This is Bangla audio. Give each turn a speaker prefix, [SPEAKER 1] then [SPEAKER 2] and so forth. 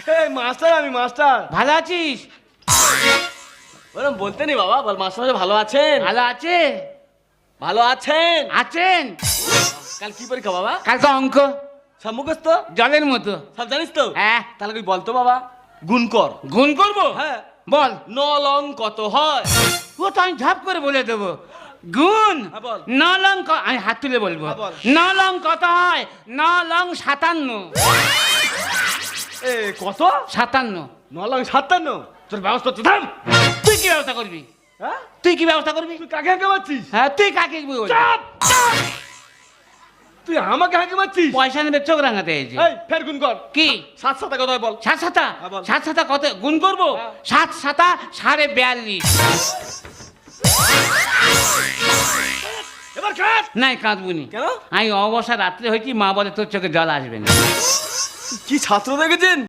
[SPEAKER 1] এই মাস্টার, আমি মাস্টার।
[SPEAKER 2] ভালো আছিস?
[SPEAKER 1] ওরকম বলতে নেই বাবা, বল মাস্টার ভালো আছেন?
[SPEAKER 2] ভালো আছে?
[SPEAKER 1] ভালো আছেন?
[SPEAKER 2] আছেন?
[SPEAKER 1] কাল কি পরীক্ষা বাবা?
[SPEAKER 2] কালকে অঙ্ক
[SPEAKER 1] সব মুখস্থ?
[SPEAKER 2] জলের মতো।
[SPEAKER 1] সব জানিস তো?
[SPEAKER 2] হ্যাঁ।
[SPEAKER 1] তাহলে তুই বলতো বাবা, গুণ কর।
[SPEAKER 2] গুণ করবো?
[SPEAKER 1] হ্যাঁ।
[SPEAKER 2] বল।
[SPEAKER 1] 9 লং কত হয়?
[SPEAKER 2] ও তো আমি ঝাপ করে বলে দেবো। গুণ
[SPEAKER 1] হ্যাঁ, বল।
[SPEAKER 2] 9 লং আমি হাত তুলে বলবো।
[SPEAKER 1] হ্যাঁ, বল।
[SPEAKER 2] 9 লং কত হয়? 9 লং 57।
[SPEAKER 1] এ কত?
[SPEAKER 2] 57।
[SPEAKER 1] 9 লং 57। তোর ব্যবস্থা তো থাম।
[SPEAKER 2] তুই কি ব্যবস্থা করবি?
[SPEAKER 1] হ্যাঁ?
[SPEAKER 2] তুই কি ব্যবস্থা করবি?
[SPEAKER 1] তুই কাকে হাঁকে মারছিস?
[SPEAKER 2] হ্যাঁ, তুই কাকে বলবি?
[SPEAKER 1] চাপ! চাপ! তুই আমাকে হাঁকে মারছিস?
[SPEAKER 2] পয়সা নেবে চোখ রাঙাতে এসে।
[SPEAKER 1] এই ফের গুণ কর।
[SPEAKER 2] কি?
[SPEAKER 1] 7 7 কত হয় বল?
[SPEAKER 2] 7 7
[SPEAKER 1] হ্যাঁ, বল।
[SPEAKER 2] 7 7 কত গুণ করবো?
[SPEAKER 1] হ্যাঁ।
[SPEAKER 2] 7 7 42.5।
[SPEAKER 1] এবার কাট।
[SPEAKER 2] নাই কাঁদবুনি।
[SPEAKER 1] কেন?
[SPEAKER 2] আমি অবসর রাত্রে হয়েছি, মা বলে তোর চোখে জল আসবে না।
[SPEAKER 1] কি ছাত্র দেখেছেন?